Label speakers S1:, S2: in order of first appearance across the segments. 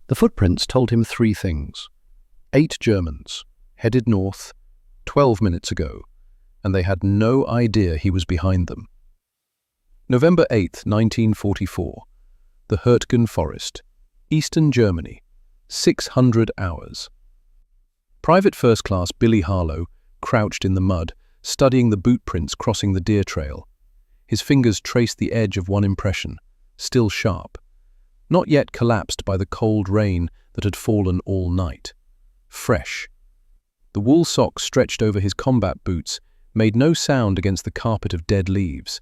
S1: The footprints told him three things. 8 Germans, headed north, 12 minutes ago, and they had no idea he was behind them. November 8, 1944. The Hürtgen Forest, Eastern Germany, 600 hours. Private First Class Billy Harlow crouched in the mud, studying the boot prints crossing the deer trail. His fingers traced the edge of one impression, still sharp, not yet collapsed by the cold rain that had fallen all night. Fresh. The wool socks stretched over his combat boots made no sound against the carpet of dead leaves.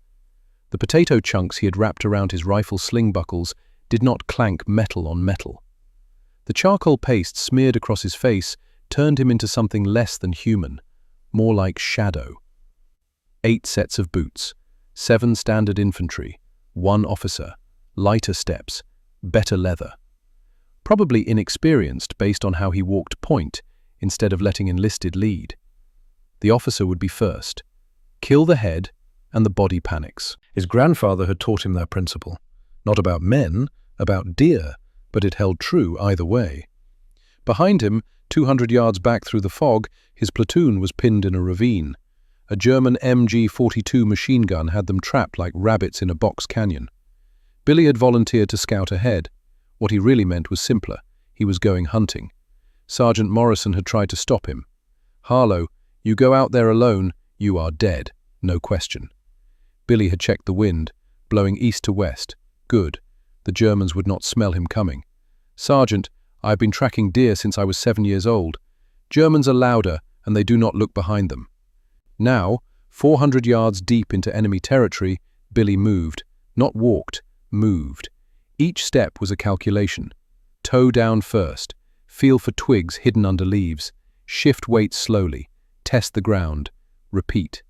S1: The potato chunks he had wrapped around his rifle sling buckles did not clank metal on metal. The charcoal paste smeared across his face turned him into something less than human, more like shadow. 8 sets of boots, 7 standard infantry, 1 officer, lighter steps, better leather. Probably inexperienced based on how he walked point instead of letting enlisted lead. The officer would be first. Kill the head, and the body panics. His grandfather had taught him that principle. Not about men, about deer, but it held true either way. Behind him, 200 yards back through the fog, his platoon was pinned in a ravine. A German MG-42 machine gun had them trapped like rabbits in a box canyon. Billy had volunteered to scout ahead. What he really meant was simpler. He was going hunting. Sergeant Morrison had tried to stop him. Harlow, you go out there alone, you are dead, no question. Billy had checked the wind, blowing east to west. Good. The Germans would not smell him coming. Sergeant, I've been tracking deer since I was 7 years old. Germans are louder, and they do not look behind them. Now, 400 yards deep into enemy territory, Billy moved. Not walked, moved. Each step was a calculation. Toe down first. Feel for twigs hidden under leaves. Shift weight slowly. Test the ground. Repeat.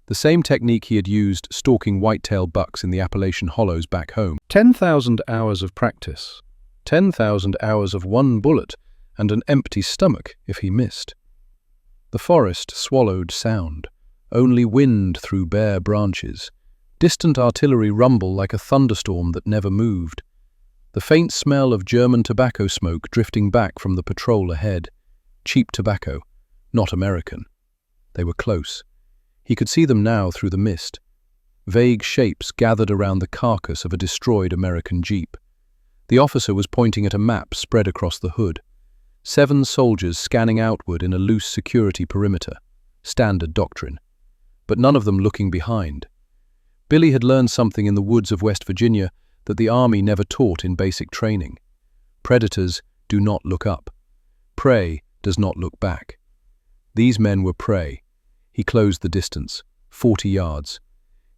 S1: The same technique he had used stalking whitetail bucks in the Appalachian hollows back home. 10,000 hours of practice. 10,000 hours of one bullet and an empty stomach if he missed. The forest swallowed sound. Only wind through bare branches. Distant artillery rumble like a thunderstorm that never moved. The faint smell of German tobacco smoke drifting back from the patrol ahead. Cheap tobacco, not American. They were close. He could see them now through the mist. Vague shapes gathered around the carcass of a destroyed American jeep. The officer was pointing at a map spread across the hood. 7 soldiers scanning outward in a loose security perimeter. Standard doctrine. But none of them looking behind. Billy had learned something in the woods of West Virginia that the Army never taught in basic training. Predators do not look up. Prey does not look back. These men were prey. He closed the distance, 40 yards.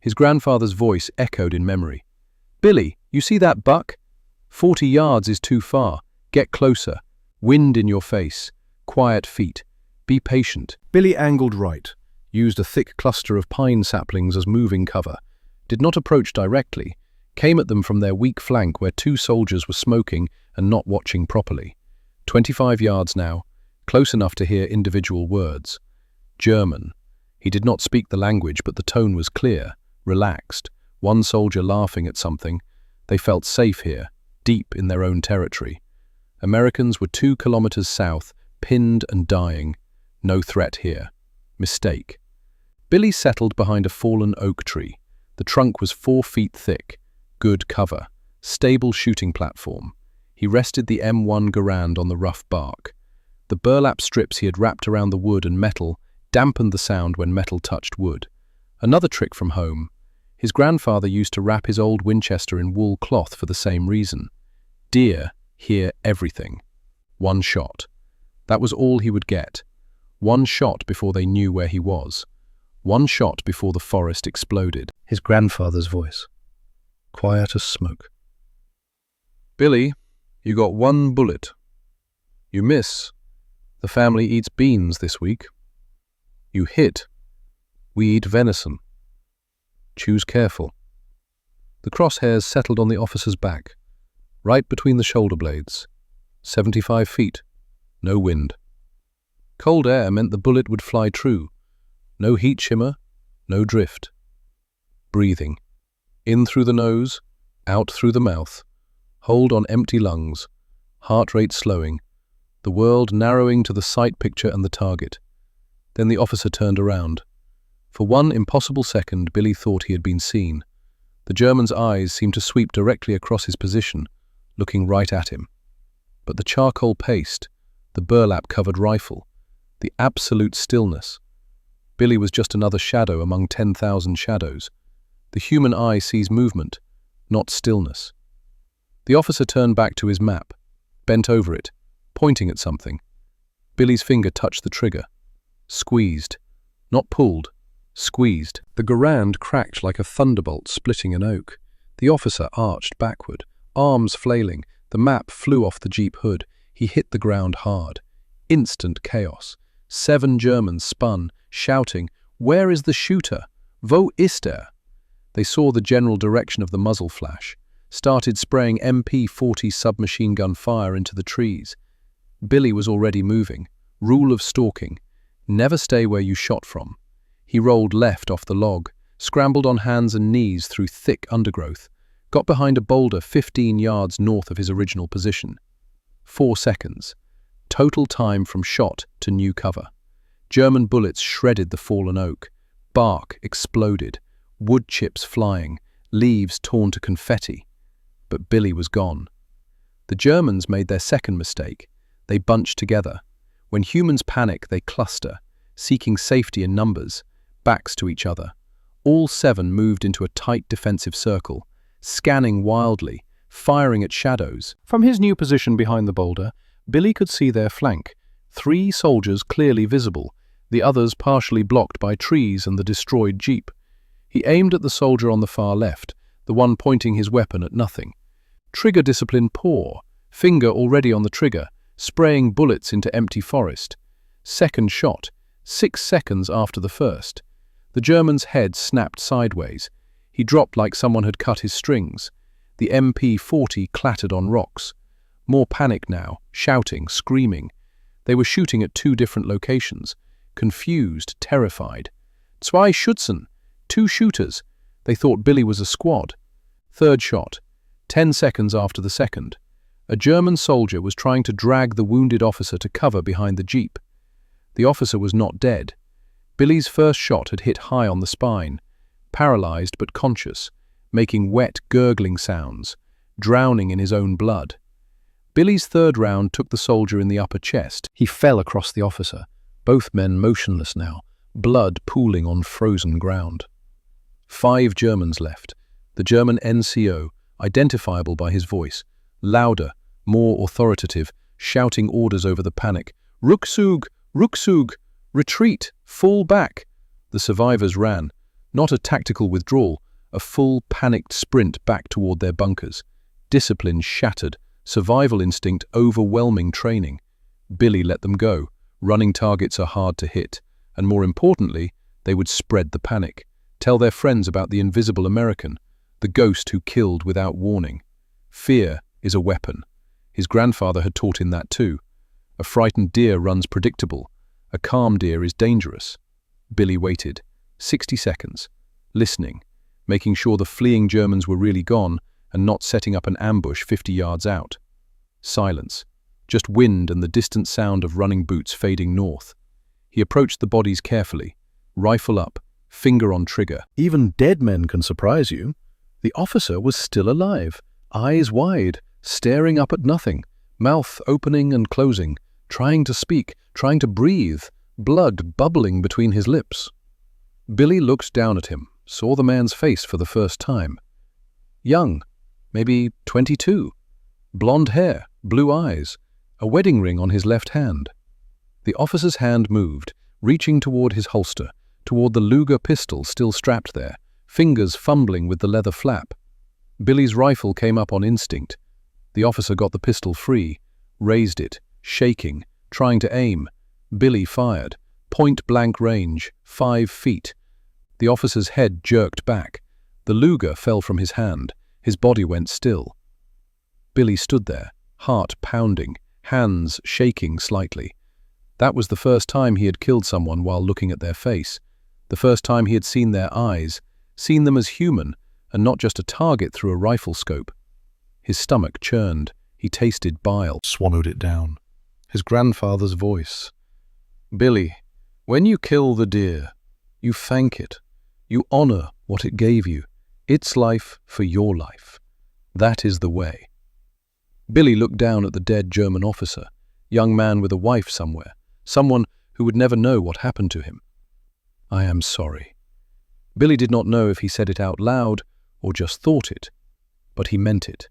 S1: His grandfather's voice echoed in memory. Billy, you see that buck? 40 yards is too far. Get closer. Wind in your face. Quiet feet. Be patient. Billy angled right, used a thick cluster of pine saplings as moving cover, did not approach directly, came at them from their weak flank where 2 soldiers were smoking and not watching properly. 25 yards now, close enough to hear individual words. German. He did not speak the language, but the tone was clear, relaxed, one soldier laughing at something. They felt safe here, deep in their own territory. Americans were 2 kilometers south, pinned and dying. No threat here. Mistake. Billy settled behind a fallen oak tree. The trunk was 4 feet thick. Good cover. Stable shooting platform. He rested the M1 Garand on the rough bark. The burlap strips he had wrapped around the wood and metal dampened the sound when metal touched wood. Another trick from home. His grandfather used to wrap his old Winchester in wool cloth for the same reason. Deer hear everything. 1 shot. That was all he would get. 1 shot before they knew where he was. 1 shot before the forest exploded. His grandfather's voice. Quiet as smoke. Billy, you got 1 bullet. You miss. The family eats beans this week. You hit. We eat venison. Choose careful. The crosshairs settled on the officer's back, right between the shoulder blades. 75 feet. No wind. Cold air meant the bullet would fly true. No heat shimmer, no drift. Breathing. In through the nose, out through the mouth. Hold on empty lungs. heart rate slowing, the world narrowing to the sight picture and the target. Then the officer turned around. For one impossible second, Billy thought he had been seen. The German's eyes seemed to sweep directly across his position, looking right at him. But the charcoal paste, the burlap-covered rifle, the absolute stillness. Billy was just another shadow among 10,000 shadows. The human eye sees movement, not stillness. The officer turned back to his map, bent over it, pointing at something. Billy's finger touched the trigger. Squeezed. Not pulled. Squeezed. The Garand cracked like a thunderbolt splitting an oak. The officer arched backward, arms flailing. The map flew off the Jeep hood. He hit the ground hard. Instant chaos. 7 Germans spun, shouting, "Where is the shooter? Wo ist er?" They saw the general direction of the muzzle flash, started spraying MP-40 submachine gun fire into the trees. Billy was already moving. Rule of stalking. Never stay where you shot from. He rolled left off the log, scrambled on hands and knees through thick undergrowth, got behind a boulder 15 yards north of his original position. 4 seconds. Total time from shot to new cover. German bullets shredded the fallen oak. Bark exploded. Wood chips flying. Leaves torn to confetti. But Billy was gone. The Germans made their second mistake. They bunched together. When humans panic, they cluster, seeking safety in numbers, backs to each other. All 7 moved into a tight defensive circle, scanning wildly, firing at shadows. From his new position behind the boulder, Billy could see their flank, 3 soldiers clearly visible, the others partially blocked by trees and the destroyed Jeep. He aimed at the soldier on the far left, the one pointing his weapon at nothing. Trigger discipline poor, finger already on the trigger, spraying bullets into empty forest. Second shot, 6 seconds after the first. The German's head snapped sideways. He dropped like someone had cut his strings. The MP-40 clattered on rocks. More panic now, shouting, screaming. They were shooting at 2 different locations. Confused, terrified. Zwei Schützen, 2 shooters. They thought Billy was a squad. Third shot, 10 seconds after the second. A German soldier was trying to drag the wounded officer to cover behind the Jeep. The officer was not dead. Billy's first shot had hit high on the spine, paralyzed but conscious, making wet, gurgling sounds, drowning in his own blood. Billy's third round took the soldier in the upper chest. He fell across the officer, both men motionless now, blood pooling on frozen ground. 5 Germans left. The German NCO, identifiable by his voice, louder, more authoritative, shouting orders over the panic. "Rückzug! Rückzug! Retreat! Fall back!" The survivors ran, not a tactical withdrawal, a full panicked sprint back toward their bunkers. Discipline shattered, survival instinct overwhelming training. Billy let them go. Running targets are hard to hit, and more importantly, they would spread the panic, tell their friends about the invisible American, the ghost who killed without warning. Fear is a weapon. His grandfather had taught him that too. A frightened deer runs predictable. A calm deer is dangerous. Billy waited. 60 seconds. Listening, making sure the fleeing Germans were really gone and not setting up an ambush 50 yards out. Silence. Just wind and the distant sound of running boots fading north. He approached the bodies carefully, rifle up, finger on trigger. Even dead men can surprise you. The officer was still alive, eyes wide, staring up at nothing, mouth opening and closing, trying to speak, trying to breathe, blood bubbling between his lips. Billy looked down at him, saw the man's face for the first time. Young, maybe 22. Blonde hair, blue eyes, a wedding ring on his left hand. The officer's hand moved, reaching toward his holster, toward the Luger pistol still strapped there, fingers fumbling with the leather flap. Billy's rifle came up on instinct. The officer got the pistol free, raised it, shaking, trying to aim. Billy fired. Point-blank range, 5 feet. The officer's head jerked back. The Luger fell from his hand. His body went still. Billy stood there, heart pounding, hands shaking slightly. That was the first time he had killed someone while looking at their face. The first time he had seen their eyes, seen them as human, and not just a target through a rifle scope. His stomach churned. He tasted bile, swallowed it down. His grandfather's voice. "Billy, when you kill the deer, you thank it. You honor what it gave you. Its life for your life. That is the way." Billy looked down at the dead German officer, young man with a wife somewhere, someone who would never know what happened to him. "I am sorry." Billy did not know if he said it out loud or just thought it, but he meant it.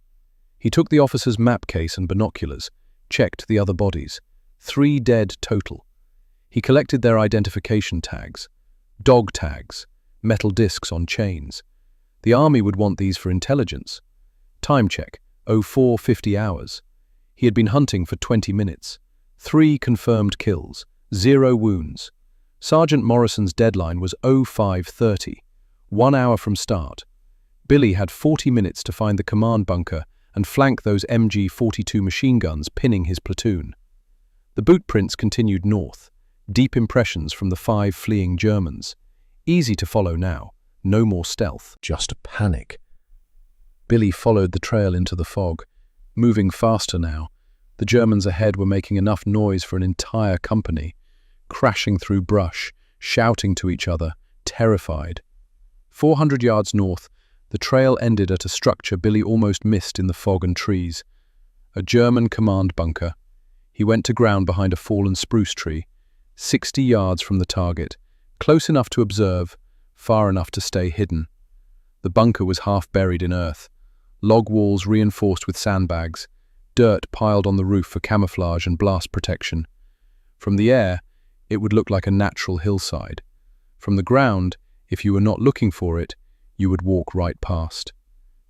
S1: He took the officer's map case and binoculars, checked the other bodies. 3 dead total. He collected their identification tags, dog tags, metal discs on chains. The army would want these for intelligence. Time check, 04:50 hours. He had been hunting for 20 minutes. 3 confirmed kills, 0 wounds. Sergeant Morrison's deadline was 05:30, 1 hour from start. Billy had 40 minutes to find the command bunker and flank those MG-42 machine guns pinning his platoon. The boot prints continued north, deep impressions from the 5 fleeing Germans. Easy to follow now, no more stealth, just a panic. Billy followed the trail into the fog, moving faster now. The Germans ahead were making enough noise for an entire company, crashing through brush, shouting to each other, terrified. 400 yards north, the trail ended at a structure Billy almost missed in the fog and trees. A German command bunker. He went to ground behind a fallen spruce tree, 60 yards from the target, close enough to observe, far enough to stay hidden. The bunker was half buried in earth, log walls reinforced with sandbags, dirt piled on the roof for camouflage and blast protection. From the air, it would look like a natural hillside. From the ground, if you were not looking for it, you would walk right past.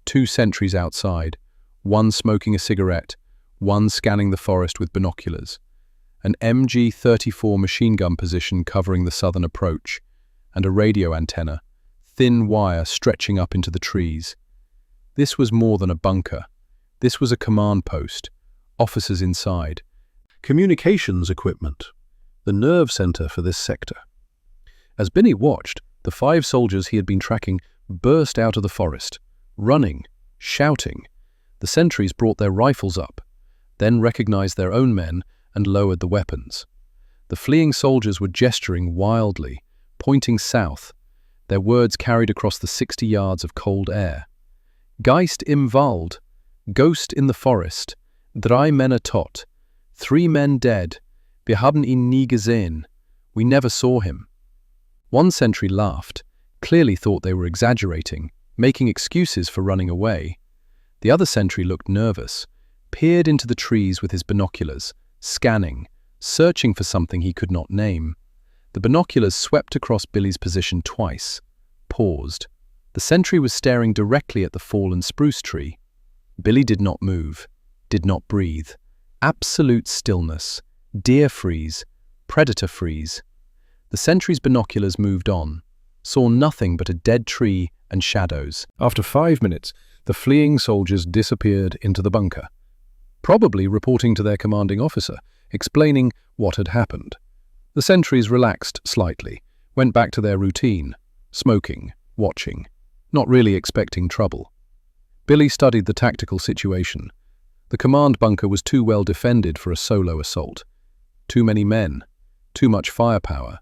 S1: 2 sentries outside, one smoking a cigarette, one scanning the forest with binoculars. An MG-34 machine gun position covering the southern approach, and a radio antenna, thin wire stretching up into the trees. This was more than a bunker. This was a command post, officers inside, communications equipment, the nerve center for this sector. As Billy watched, the 5 soldiers he had been tracking burst out of the forest, running, shouting. The sentries brought their rifles up, then recognized their own men and lowered the weapons. The fleeing soldiers were gesturing wildly, pointing south, their words carried across the 60 yards of cold air. "Geist im Wald, ghost in the forest, 3 Männer tot, 3 men dead, wir haben ihn nie gesehen, we never saw him." One sentry laughed, clearly thought they were exaggerating, making excuses for running away. The other sentry looked nervous, peered into the trees with his binoculars, scanning, searching for something he could not name. The binoculars swept across Billy's position twice, paused. The sentry was staring directly at the fallen spruce tree. Billy did not move, did not breathe. Absolute stillness, deer freeze, predator freeze. The sentry's binoculars moved on, saw nothing but a dead tree and shadows. After 5 minutes, the fleeing soldiers disappeared into the bunker, probably reporting to their commanding officer, explaining what had happened. The sentries relaxed slightly, went back to their routine, smoking, watching, not really expecting trouble. Billy studied the tactical situation. The command bunker was too well defended for a solo assault. Too many men, too much firepower.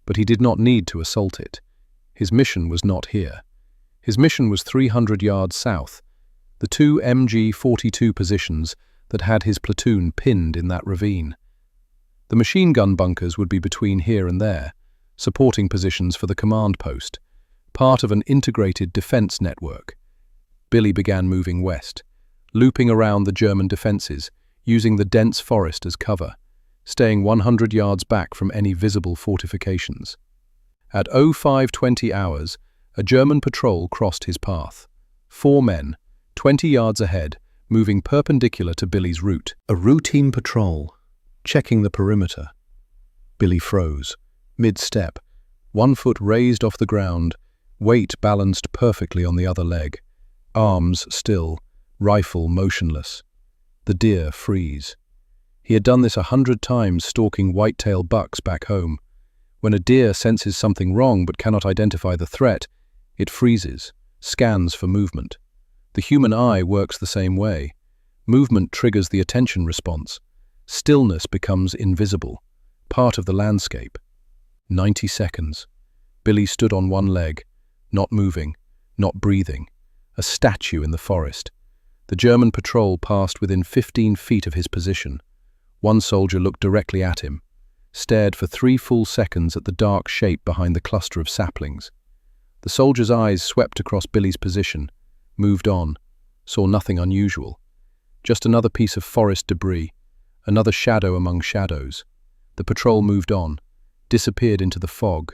S1: But he did not need to assault it. His mission was not here. His mission was 300 yards south, the 2 MG-42 positions that had his platoon pinned in that ravine. The machine gun bunkers would be between here and there, supporting positions for the command post, part of an integrated defense network. Billy began moving west, looping around the German defenses, using the dense forest as cover, staying 100 yards back from any visible fortifications. At 05:20 hours, a German patrol crossed his path. 4 men, 20 yards ahead, moving perpendicular to Billy's route. A routine patrol, checking the perimeter. Billy froze, mid-step, 1 foot raised off the ground, weight balanced perfectly on the other leg, arms still, rifle motionless. The deer freeze. He had done this 100 times stalking whitetail bucks back home. When a deer senses something wrong but cannot identify the threat, it freezes, scans for movement. The human eye works the same way. Movement triggers the attention response. Stillness becomes invisible, part of the landscape. 90 seconds. Billy stood on one leg, not moving, not breathing, a statue in the forest. The German patrol passed within 15 feet of his position. One soldier looked directly at him, stared for 3 full seconds at the dark shape behind the cluster of saplings. The soldier's eyes swept across Billy's position, moved on, saw nothing unusual. Just another piece of forest debris, another shadow among shadows. The patrol moved on, disappeared into the fog.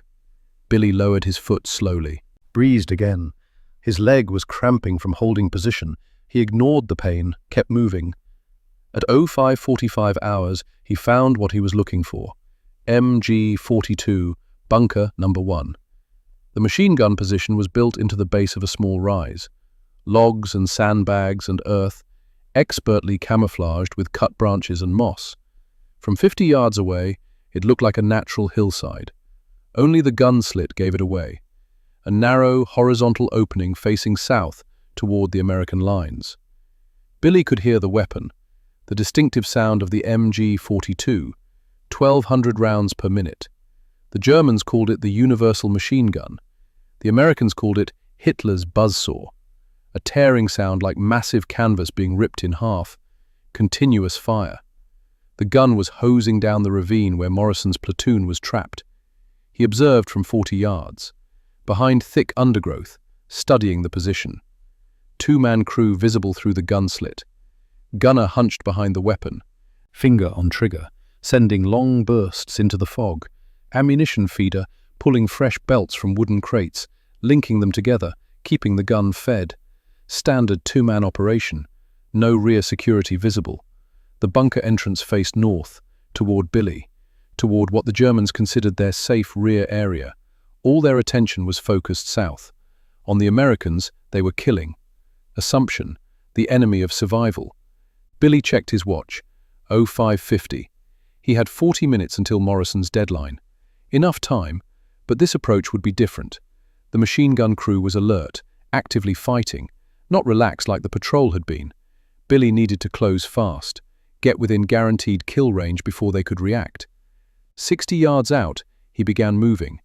S1: Billy lowered his foot slowly.
S2: Breathed again. His leg was cramping from holding position. He ignored the pain, kept moving. At 05:45 hours, he found what he was looking for. MG-42, bunker number 1. The machine gun position was built into the base of a small rise. Logs and sandbags and earth, expertly camouflaged with cut branches and moss. From 50 yards away, it looked like a natural hillside. Only the gun slit gave it away. A narrow, horizontal opening facing south toward the American lines. Billy could hear the weapon, the distinctive sound of the MG-42, 1,200 rounds per minute. The Germans called it the universal machine gun. The Americans called it Hitler's buzzsaw. A tearing sound like massive canvas being ripped in half. Continuous fire. The gun was hosing down the ravine where Morrison's platoon was trapped. He observed from 40 yards, behind thick undergrowth, studying the position. 2-man crew visible through the gun slit. Gunner hunched behind the weapon, finger on trigger, sending long bursts into the fog. Ammunition feeder pulling fresh belts from wooden crates, linking them together, keeping the gun fed. Standard 2-man operation. No rear security visible. The bunker entrance faced north, toward Billy, toward what the Germans considered their safe rear area. All their attention was focused south. On the Americans, they were killing. Assumption, the enemy of survival. Billy checked his watch. 05:50. He had 40 minutes until Morrison's deadline. Enough time, but this approach would be different. The machine gun crew was alert, actively fighting, not relaxed like the patrol had been. Billy needed to close fast, get within guaranteed kill range before they could react. 60 yards out, he began moving.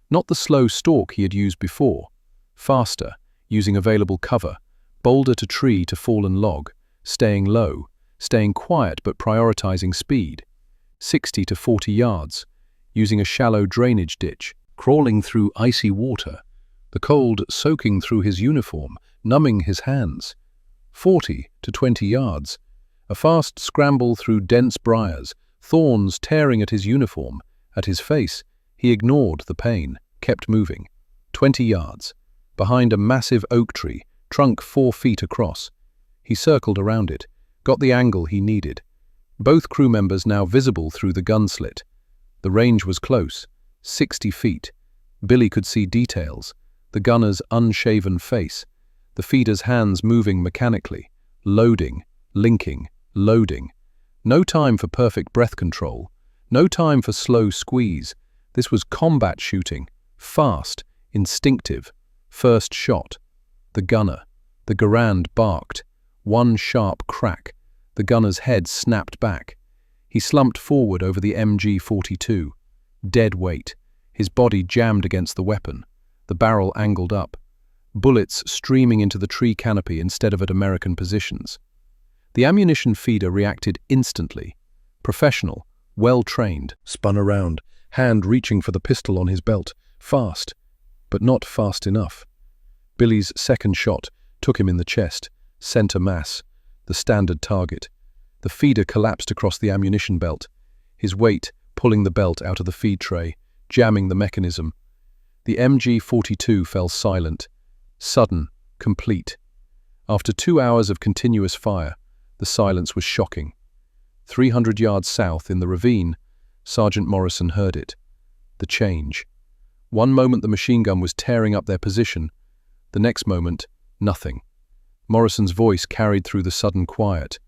S2: Not the slow stalk he had used before. Faster, using available cover, boulder to tree to fallen log, staying low, staying quiet but prioritizing speed. 60 to 40 yards, using a shallow drainage ditch, crawling through icy water, the cold soaking through his uniform, numbing his hands. 40 to 20 yards, a fast scramble through dense briars, thorns tearing at his uniform, at his face. He ignored the pain, kept moving. 20 yards, behind a massive oak tree, trunk 4 feet across. He circled around it, got the angle he needed. Both crew members now visible through the gun slit. The range was close, 60 feet. Billy could see details, the gunner's unshaven face, the feeder's hands moving mechanically, loading, linking, loading. No time for perfect breath control, no time for slow squeeze. This was combat shooting, fast, instinctive. First shot. The gunner. The Garand barked. One sharp crack. The gunner's head snapped back. He slumped forward over the MG-42. Dead weight. His body jammed against the weapon. The barrel angled up. Bullets streaming into the tree canopy instead of at American positions. The ammunition feeder reacted instantly. Professional, well-trained. Spun around, hand reaching for the pistol on his belt. Fast, but not fast enough. Billy's second shot took him in the chest, center mass, the standard target. The feeder collapsed across the ammunition belt, his weight pulling the belt out of the feed tray, jamming the mechanism. The MG-42 fell silent, sudden, complete. After 2 hours of continuous fire, the silence was shocking. 300 yards south in the ravine, Sergeant Morrison heard it. The change. One moment the machine gun was tearing up their position, the next moment, nothing. Morrison's voice carried through the sudden quiet.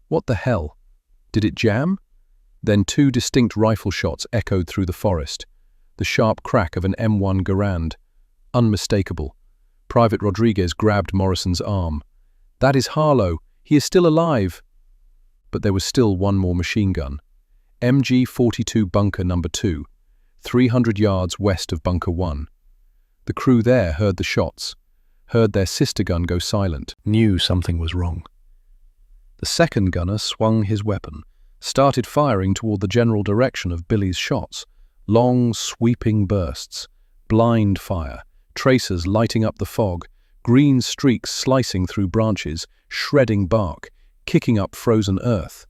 S2: What the hell? Did it jam? Then 2 distinct rifle shots echoed through the forest. The sharp crack of an M1 Garand. Unmistakable. Private Rodriguez grabbed Morrison's arm. That is Harlow. He is still alive. But there was still one more machine gun. MG-42 Bunker Number 2, 300 yards west of Bunker 1. The crew there heard the shots, heard their sister gun go silent, knew something was wrong. The second gunner swung his weapon, started firing toward the general direction of Billy's shots. Long, sweeping bursts, blind fire, tracers lighting up the fog, green streaks slicing through branches, shredding bark, kicking up frozen earth.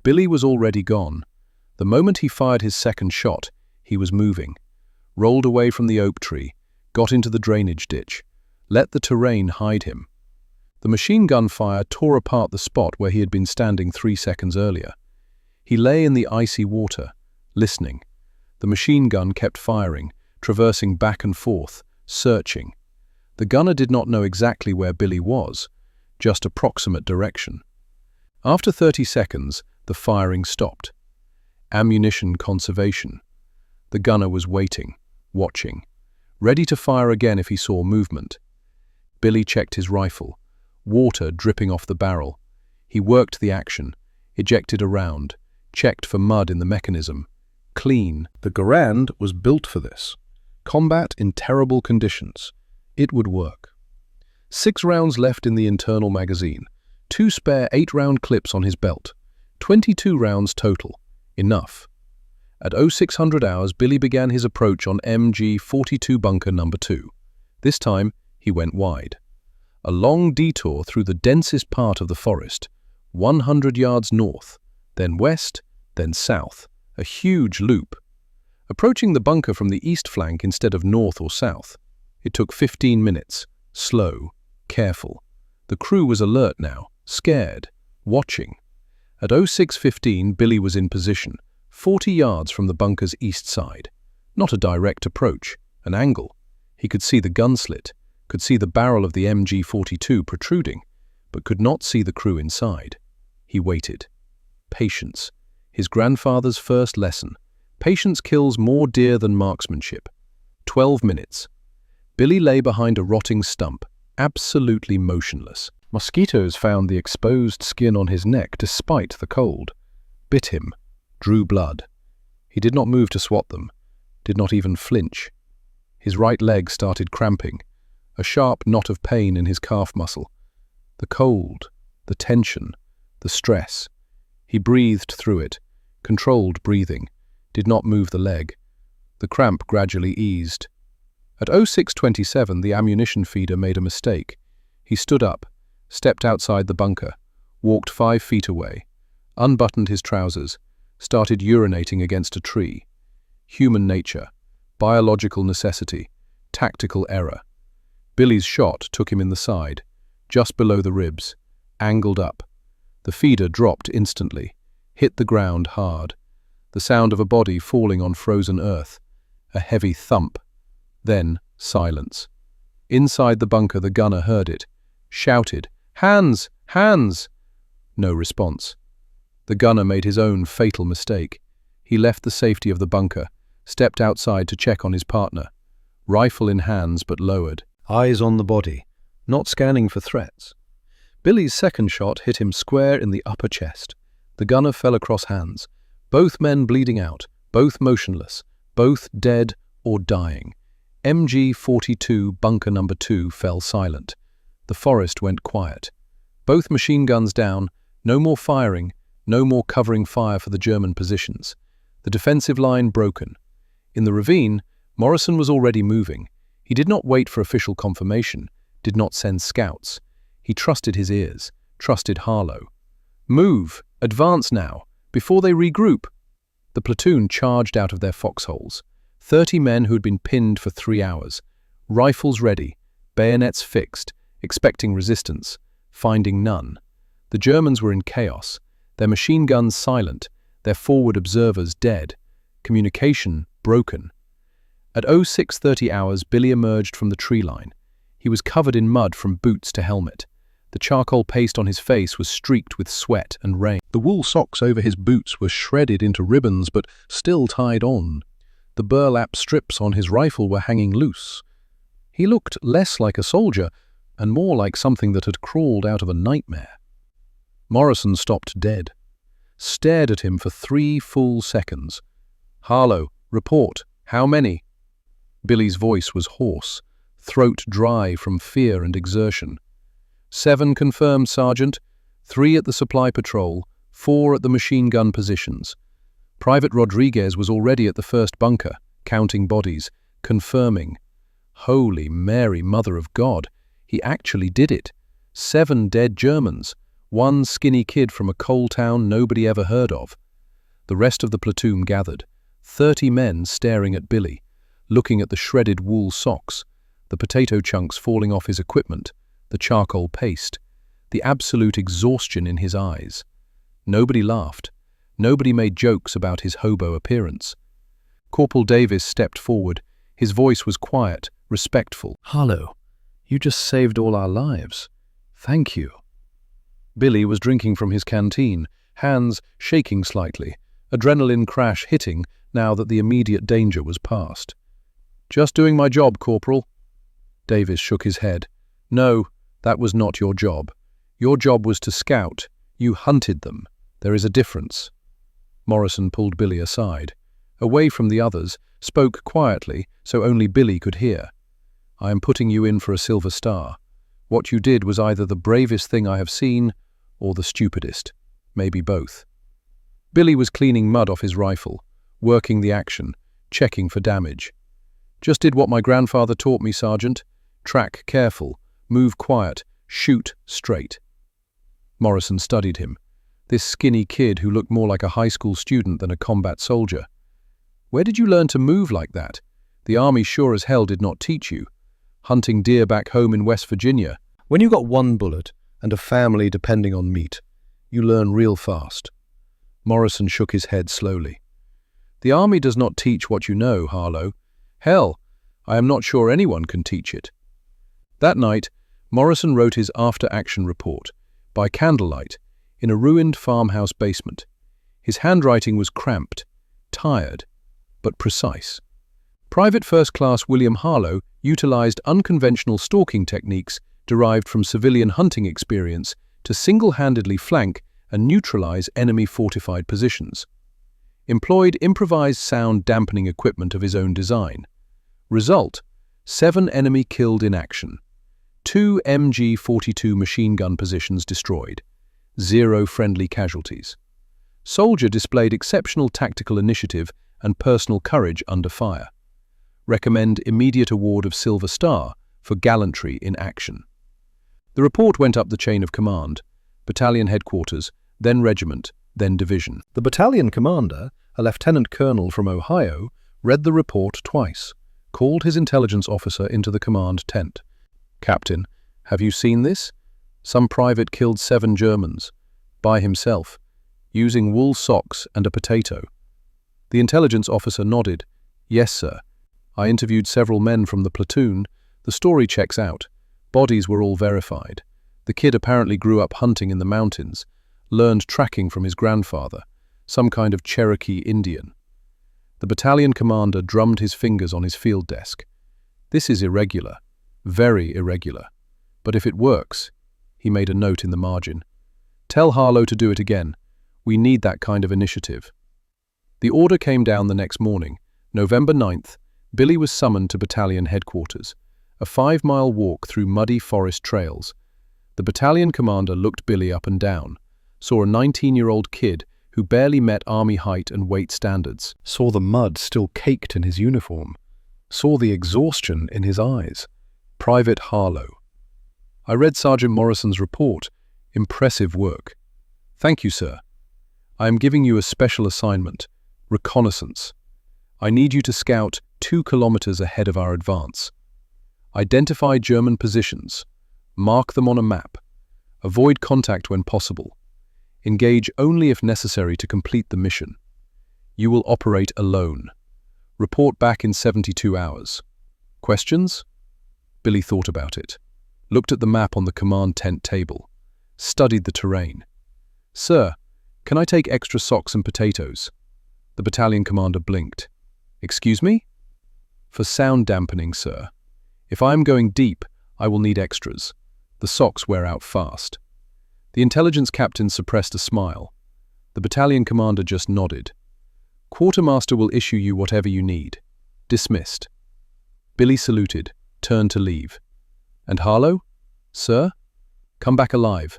S2: Billy was already gone. The moment he fired his second shot, he was moving, rolled away from the oak tree, got into the drainage ditch, let the terrain hide him. The machine gun fire tore apart the spot where he had been standing 3 seconds earlier. He lay in the icy water, listening. The machine gun kept firing, traversing back and forth, searching. The gunner did not know exactly where Billy was, just approximate direction. After 30 seconds, the firing stopped. Ammunition conservation. The gunner was waiting, watching, ready to fire again if he saw movement. Billy checked his rifle, water dripping off the barrel. He worked the action, ejected a round, checked for mud in the mechanism. Clean. The Garand was built for this. Combat in terrible conditions. It would work. 6 rounds left in the internal magazine. 2 spare 8-round clips on his belt. 22 rounds total. Enough. At 0600 hours, Billy began his approach on MG-42 Bunker Number 2. This time, he went wide. A long detour through the densest part of the forest, 100 yards north, then west, then south, a huge loop. Approaching the bunker from the east flank instead of north or south. It took 15 minutes, slow, careful. The crew was alert now, scared, watching. At 06:15, Billy was in position, 40 yards from the bunker's east side. Not a direct approach, an angle. He could see the gun slit, could see the barrel of the MG-42 protruding, but could not see the crew inside. He waited. Patience. His grandfather's first lesson. Patience kills more deer than marksmanship. 12 minutes. Billy lay behind a rotting stump, absolutely motionless. Mosquitoes found the exposed skin on his neck despite the cold. Bit him. Drew blood. He did not move to swat them. Did not even flinch. His right leg started cramping. A sharp knot of pain in his calf muscle. The cold, the tension, the stress. He breathed through it, controlled breathing, did not move the leg. The cramp gradually eased. At 06:27, the ammunition feeder made a mistake. He stood up, stepped outside the bunker, walked 5 feet away, unbuttoned his trousers, started urinating against a tree. Human nature, biological necessity, tactical error. Billy's shot took him in the side, just below the ribs, angled up. The feeder dropped instantly, hit the ground hard. The sound of a body falling on frozen earth. A heavy thump. Then silence. Inside the bunker, the gunner heard it, shouted, "Hands! Hands!" No response. The gunner made his own fatal mistake. He left the safety of the bunker, stepped outside to check on his partner. Rifle in hands but lowered. Eyes on the body, not scanning for threats. Billy's second shot hit him square in the upper chest. The gunner fell across hands. Both men bleeding out, both motionless, both dead or dying. MG-42 Bunker Number 2 fell silent. The forest went quiet. Both machine guns down, no more firing, no more covering fire for the German positions. The defensive line broken. In the ravine, Morrison was already moving. He did not wait for official confirmation, did not send scouts. He trusted his ears, trusted Harlow. Move, advance now, before they regroup. The platoon charged out of their foxholes. 30 men who had been pinned for 3 hours. Rifles ready, bayonets fixed, expecting resistance, finding none. The Germans were in chaos, their machine guns silent, their forward observers dead, communication broken. At 06:30 hours, Billy emerged from the tree line. He was covered in mud from boots to helmet. The charcoal paste on his face was streaked with sweat and rain. The wool socks over his boots were shredded into ribbons but still tied on. The burlap strips on his rifle were hanging loose. He looked less like a soldier and more like something that had crawled out of a nightmare. Morrison stopped dead, stared at him for 3 full seconds. "Harlow, report. How many?" Billy's voice was hoarse, throat dry from fear and exertion. "7 confirmed, Sergeant. 3 at the supply patrol, 4 at the machine gun positions. Private Rodriguez was already at the first bunker, counting bodies, confirming. Holy Mary, Mother of God, he actually did it. 7 dead Germans, 1 skinny kid from a coal town nobody ever heard of." The rest of the platoon gathered, 30 men staring at Billy, looking at the shredded wool socks, the potato chunks falling off his equipment, the charcoal paste, the absolute exhaustion in his eyes. Nobody laughed. Nobody made jokes about his hobo appearance. Corporal Davis stepped forward. His voice was quiet, respectful. "Harlow, you just saved all our lives. Thank you." Billy was drinking from his canteen, hands shaking slightly, adrenaline crash hitting now that the immediate danger was past. "Just doing my job, Corporal." Davis shook his head. "No, that was not your job. Your job was to scout. You hunted them. There is a difference." Morrison pulled Billy aside, away from the others, spoke quietly so only Billy could hear. "I am putting you in for a Silver Star. What you did was either the bravest thing I have seen or the stupidest, maybe both." Billy was cleaning mud off his rifle, working the action, checking for damage. "Just did what my grandfather taught me, Sergeant. Track careful, move quiet, shoot straight." Morrison studied him, this skinny kid who looked more like a high school student than a combat soldier. "Where did you learn to move like that? The Army sure as hell did not teach you. Hunting deer back home in West Virginia. When you got 1 bullet and a family depending on meat, you learn real fast." Morrison shook his head slowly. "The Army does not teach what you know, Harlow. Hell, I am not sure anyone can teach it." That night, Morrison wrote his after-action report, by candlelight, in a ruined farmhouse basement. His handwriting was cramped, tired, but precise. Private First Class William Harlow utilized unconventional stalking techniques derived from civilian hunting experience to single-handedly flank and neutralize enemy fortified positions. Employed improvised sound dampening equipment of his own design. Result: 7 enemy killed in action. 2 MG-42 machine gun positions destroyed. 0 friendly casualties. Soldier displayed exceptional tactical initiative and personal courage under fire. Recommend immediate award of Silver Star for gallantry in action. The report went up the chain of command, battalion headquarters, then regiment, then division. The battalion commander, a lieutenant colonel from Ohio, read the report twice, called his intelligence officer into the command tent. "Captain, have you seen this? Some private killed 7 Germans, by himself, using wool socks and a potato." The intelligence officer nodded. "Yes, sir. I interviewed several men from the platoon. The story checks out. Bodies were all verified. The kid apparently grew up hunting in the mountains, learned tracking from his grandfather, some kind of Cherokee Indian." The battalion commander drummed his fingers on his field desk. "This is irregular, very irregular. But if it works," he made a note in the margin, "tell Harlow to do it again. We need that kind of initiative." The order came down the next morning. November 9th, Billy was summoned to battalion headquarters, a 5-mile walk through muddy forest trails. The battalion commander looked Billy up and down, saw a 19-year-old kid who barely met Army height and weight standards, saw the mud still caked in his uniform, saw the exhaustion in his eyes. Private Harlow. "I read Sergeant Morrison's report. Impressive work." "Thank you, sir. I am giving you a special assignment, reconnaissance. I need you to scout 2 kilometers ahead of our advance. Identify German positions. Mark them on a map. Avoid contact when possible. Engage only if necessary to complete the mission. You will operate alone. Report back in 72 hours. Questions?" Billy thought about it, looked at the map on the command tent table, studied the terrain. "Sir, can I take extra socks and potatoes?" The battalion commander blinked. "Excuse me?" "For sound dampening, sir. If I am going deep, I will need extras. The socks wear out fast." The intelligence captain suppressed a smile. The battalion commander just nodded. Quartermaster will issue you whatever you need. Dismissed. Billy saluted, turned to leave. And Harlow? Sir? Come back alive.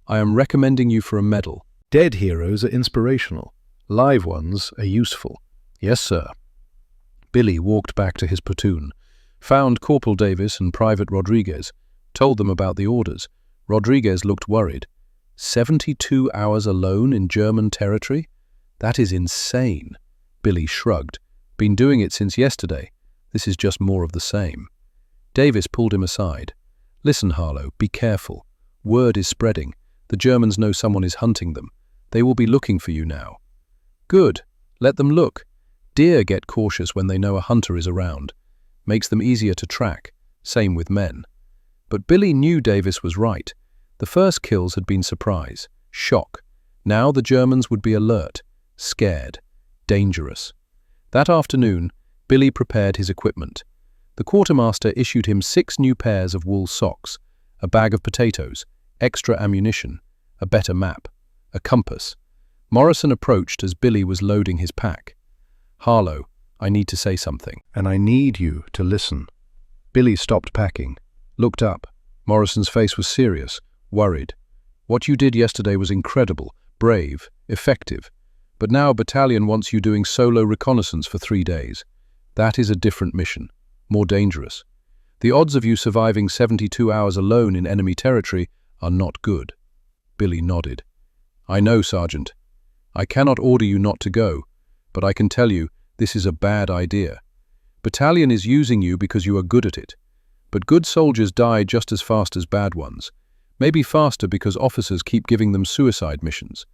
S2: I am recommending you for a medal.
S1: Dead heroes are inspirational. Live ones are useful. Yes, sir.
S2: Billy walked back to his platoon, found Corporal Davis and Private Rodriguez, told them about the orders. Rodriguez looked worried. 72 hours alone in German territory? That is insane. Billy shrugged. Been doing it since yesterday. This is just more of the same. Davis pulled him aside. Listen, Harlow, be careful. Word is spreading. The Germans know someone is hunting them. They will be looking for you now. Good. Let them look. Deer get cautious when they know a hunter is around. Makes them easier to track. Same with men. But Billy knew Davis was right. The first kills had been surprise, shock. Now the Germans would be alert, scared, dangerous. That afternoon, Billy prepared his equipment. The quartermaster issued him 6 new pairs of wool socks, a bag of potatoes, extra ammunition, a better map, a compass. Morrison approached as Billy was loading his pack. Harlow, I need to say something.
S1: And I need you to listen. Billy stopped packing, looked up.
S2: Morrison's face was serious, worried. What you did yesterday was incredible, brave, effective. But now a battalion wants you doing solo reconnaissance for 3 days. That is a different mission, more dangerous. The odds of you surviving 72 hours alone in enemy territory are not good. Billy nodded. I know, Sergeant. I cannot order you not to go, but I can tell you this is a bad idea. Battalion is using you because you are good at it. But good soldiers die just as fast as bad ones. Maybe faster because officers keep giving them suicide missions.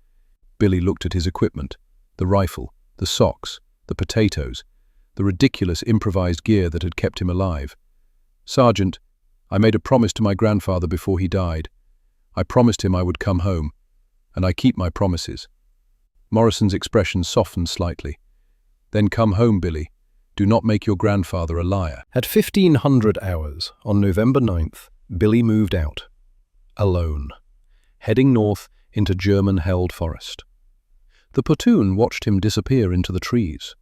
S2: Billy looked at his equipment, the rifle, the socks, the potatoes, the ridiculous improvised gear that had kept him alive. Sergeant, I made a promise to my grandfather before he died. I promised him I would come home, and I keep my promises. Morrison's expression softened slightly. Then come home, Billy. Do not make your grandfather a liar.
S1: At 1500 hours, on November 9th, Billy moved out. Alone. Heading north into German-held forest. The platoon watched him disappear into the trees.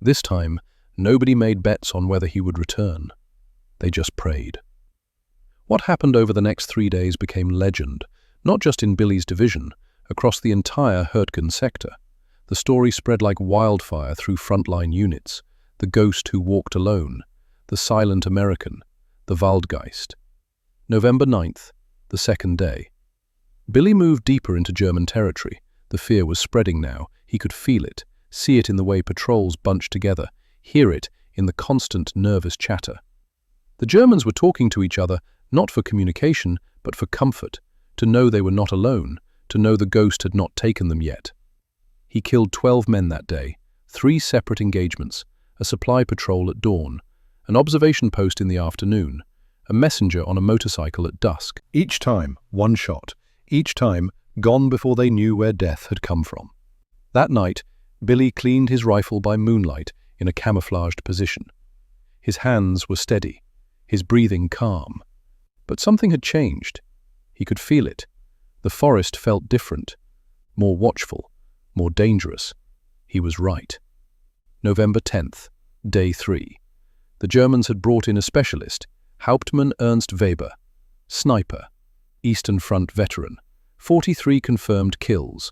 S1: This time, nobody made bets on whether he would return. They just prayed. What happened over the next 3 days became legend, not just in Billy's division, across the entire Hurtgen sector. The story spread like wildfire through frontline units. The ghost who walked alone, the silent American, the Waldgeist. November 9th, the second day. Billy moved deeper into German territory. The fear was spreading now. He could feel it, see it in the way patrols bunched together, hear it in the constant nervous chatter. The Germans were talking to each other, not for communication, but for comfort, to know they were not alone, to know the ghost had not taken them yet. He killed 12 men that day, 3 separate engagements, a supply patrol at dawn, an observation post in the afternoon, a messenger on a motorcycle at dusk. Each time, one shot. Each time, gone before they knew where death had come from.
S2: That night, Billy cleaned his rifle by moonlight in a camouflaged position. His hands were steady, his breathing calm. But something had changed. He could feel it. The forest felt different, more watchful, more dangerous. He was right. November 10th, day 3. The Germans had brought in a specialist, Hauptmann Ernst Weber, sniper, Eastern Front veteran, 43 confirmed kills.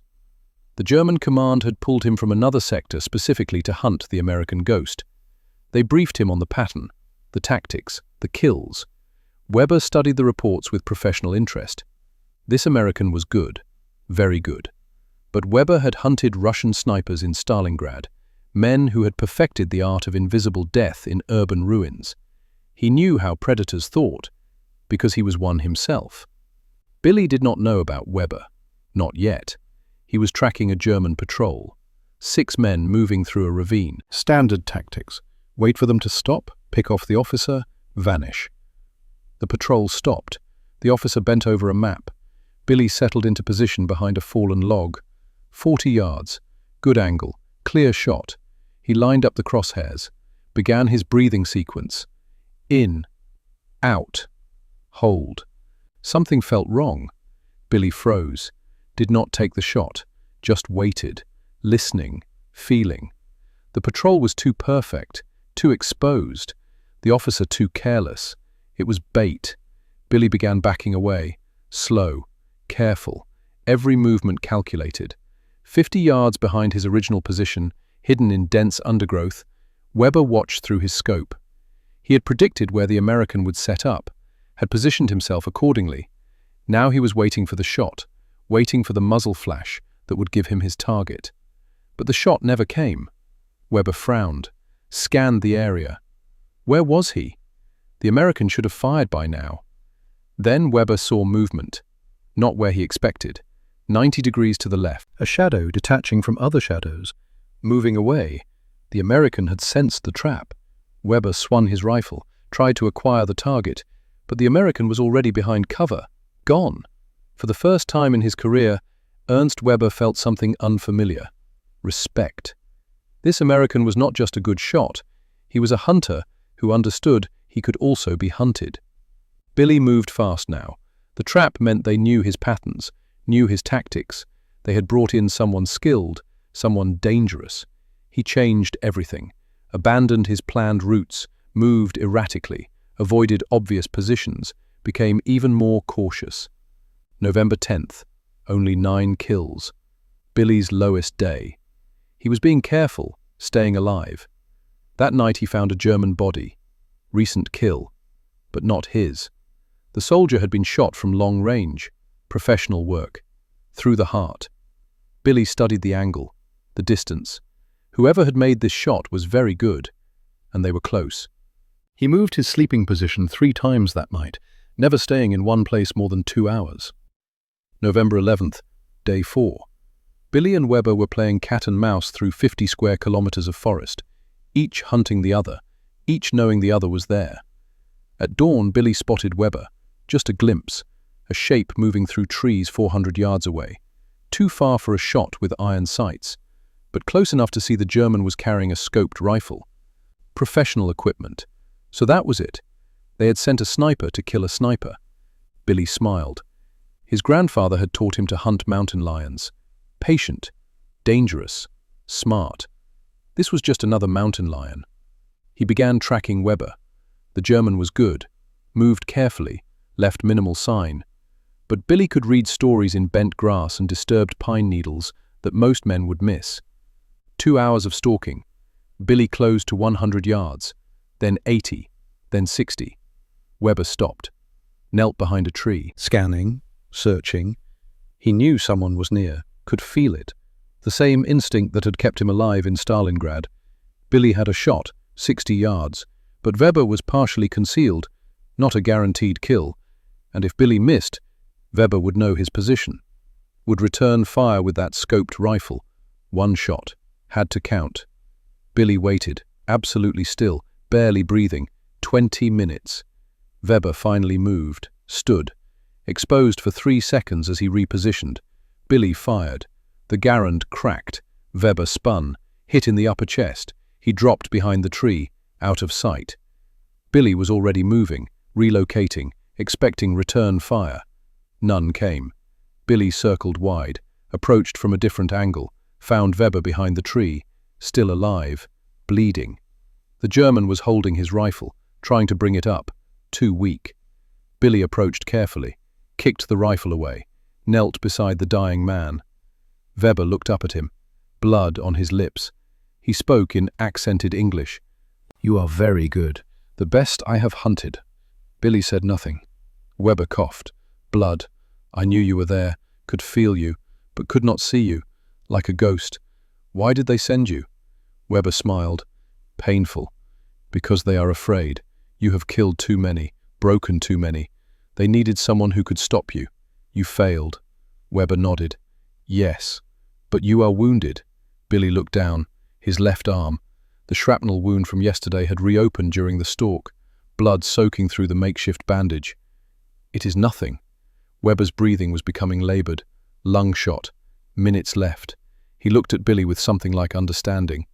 S2: The German command had pulled him from another sector specifically to hunt the American ghost. They briefed him on the pattern, the tactics, the kills. Weber studied the reports with professional interest. This American was good, very good. But Weber had hunted Russian snipers in Stalingrad, men who had perfected the art of invisible death in urban ruins. He knew how predators thought, because he was one himself. Billy did not know about Weber, not yet. He was tracking a German patrol, 6 men moving through a ravine.
S1: Standard tactics. Wait for them to stop, pick off the officer, vanish.
S2: The patrol stopped. The officer bent over a map. Billy settled into position behind a fallen log. 40 yards, good angle, clear shot. He lined up the crosshairs, began his breathing sequence. In, out, hold. Something felt wrong. Billy froze, did not take the shot, just waited, listening, feeling. The patrol was too perfect, too exposed. The officer too careless. It was bait. Billy began backing away, slow, careful, every movement calculated. 50 yards behind his original position, hidden in dense undergrowth, Weber watched through his scope. He had predicted where the American would set up, had positioned himself accordingly. Now he was waiting for the shot, waiting for the muzzle flash that would give him his target. But the shot never came. Weber frowned, scanned the area. Where was he? The American should have fired by now. Then Weber saw movement, not where he expected, 90 degrees to the left.
S1: A shadow detaching from other shadows, moving away. The American had sensed the trap. Weber swung his rifle, tried to acquire the target, but the American was already behind cover, gone. For the first time in his career, Ernst Weber felt something unfamiliar: respect. This American was not just a good shot, he was a hunter who understood he could also be hunted. Billy moved fast now. The trap meant they knew his patterns, knew his tactics. They had brought in someone skilled, someone dangerous. He changed everything, abandoned his planned routes, moved erratically, avoided obvious positions, became even more cautious. November 10th, only 9 kills. Billy's lowest day. He was being careful, staying alive. That night he found a German body. Recent kill, but not his. The soldier had been shot from long range, professional work, through the heart. Billy studied the angle, the distance. Whoever had made this shot was very good, and they were close. He moved his sleeping position 3 times that night, never staying in one place more than 2 hours. November 11th, day 4. Billy and Weber were playing cat and mouse through 50 square kilometers of forest, each hunting the other, each knowing the other was there. At dawn, Billy spotted Weber, just a glimpse, a shape moving through trees 400 yards away, too far for a shot with iron sights, but close enough to see the German was carrying a scoped rifle. Professional equipment. So that was it. They had sent a sniper to kill a sniper. Billy smiled. His grandfather had taught him to hunt mountain lions. Patient, dangerous, smart. This was just another mountain lion. He began tracking Weber. The German was good, moved carefully, left minimal sign. But Billy could read stories in bent grass and disturbed pine needles that most men would miss. 2 hours of stalking. Billy closed to 100 yards, then 80, then 60. Weber stopped, knelt behind a tree. Scanning, searching. He knew someone was near, could feel it. The same instinct that had kept him alive in Stalingrad. Billy had a shot, 60 yards, but Weber was partially concealed, not a guaranteed kill, and if Billy missed, Weber would know his position, would return fire with that scoped rifle. 1 shot, had to count. Billy waited, absolutely still, barely breathing, 20 minutes. Weber finally moved, stood, exposed for 3 seconds as he repositioned. Billy fired. The Garand cracked. Weber spun, hit in the upper chest. He dropped behind the tree, out of sight. Billy was already moving, relocating, expecting return fire. None came. Billy circled wide, approached from a different angle, found Weber behind the tree, still alive, bleeding. The German was holding his rifle, trying to bring it up, too weak. Billy approached carefully, kicked the rifle away, knelt beside the dying man. Weber looked up at him, blood on his lips. He spoke in accented English. "You are very good, the best I have hunted." Billy said nothing. Weber coughed. "Blood. I knew you were there, could feel you, but could not see you, like a ghost. Why did they send you?" Weber smiled. "Painful. Because they are afraid. You have killed too many, broken too many. They needed someone who could stop you. You failed." Weber nodded. "Yes. But you are wounded." Billy looked down. His left arm. The shrapnel wound from yesterday had reopened during the stalk, blood soaking through the makeshift bandage. "It is nothing." Weber's breathing was becoming labored. Lung shot. Minutes left. He looked at Billy with something like understanding.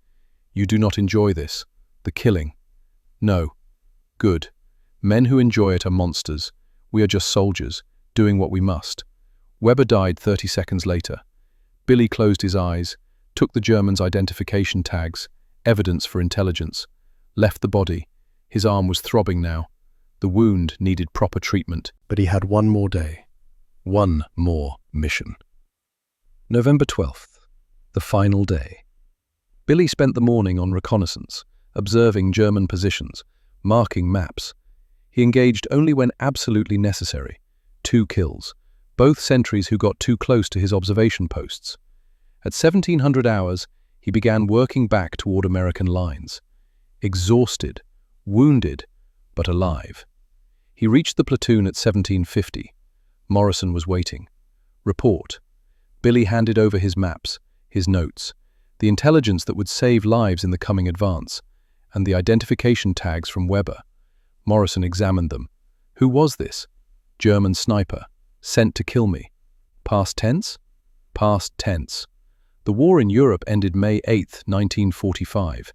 S1: "You do not enjoy this, the killing." "No." "Good. Men who enjoy it are monsters. We are just soldiers, doing what we must.
S2: Weber died 30 seconds later. Billy closed his eyes, took the Germans' identification tags, evidence for intelligence, left the body. His arm was throbbing now. The wound needed proper treatment.
S1: But he had one more day. One more mission. November 12th, the final day. Billy spent the morning on reconnaissance, observing German positions, marking maps. He engaged only when absolutely necessary. 2 kills, both sentries who got too close to his observation posts. At 1700 hours, he began working back toward American lines. Exhausted, wounded, but alive. He reached the platoon at 1750. Morrison was waiting. Report. Billy handed over his maps, his notes, the intelligence that would save lives in the coming advance, and the identification tags from Weber. Morrison examined them. Who was this? German sniper. Sent to kill me. Past tense? Past tense. The war in Europe ended May 8, 1945.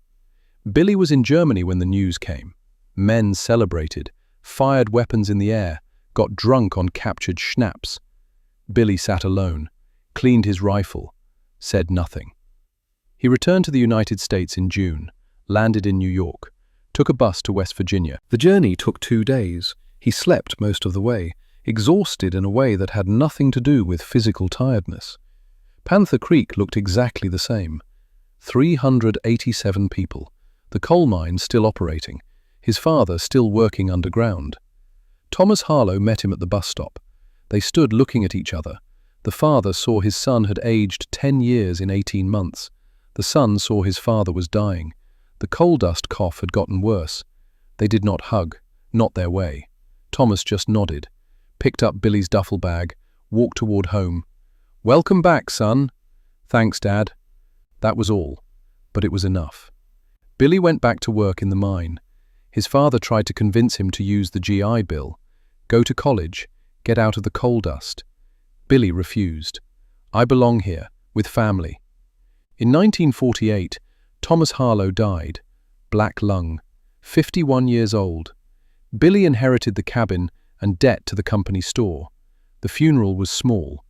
S1: Billy was in Germany when the news came. Men celebrated, fired weapons in the air, got drunk on captured schnapps. Billy sat alone, cleaned his rifle, said nothing. He returned to the United States in June, landed in New York, took a bus to West Virginia. The journey took 2 days. He slept most of the way, exhausted in a way that had nothing to do with physical tiredness. Panther Creek looked exactly the same. 387 people, the coal mine still operating, his father still working underground. Thomas Harlow met him at the bus stop. They stood looking at each other. The father saw his son had aged 10 years in 18 months. The son saw his father was dying. The coal dust cough had gotten worse. They did not hug, not their way. Thomas just nodded, picked up Billy's duffel bag, walked toward home. "Welcome back, son." "Thanks, Dad." That was all, but it was enough. Billy went back to work in the mine. His father tried to convince him to use the GI Bill, go to college, get out of the coal dust. Billy refused. "I belong here, with family." In 1948, Thomas Harlow died, black lung, 51 years old. Billy inherited the cabin and debt to the company store. The funeral was small.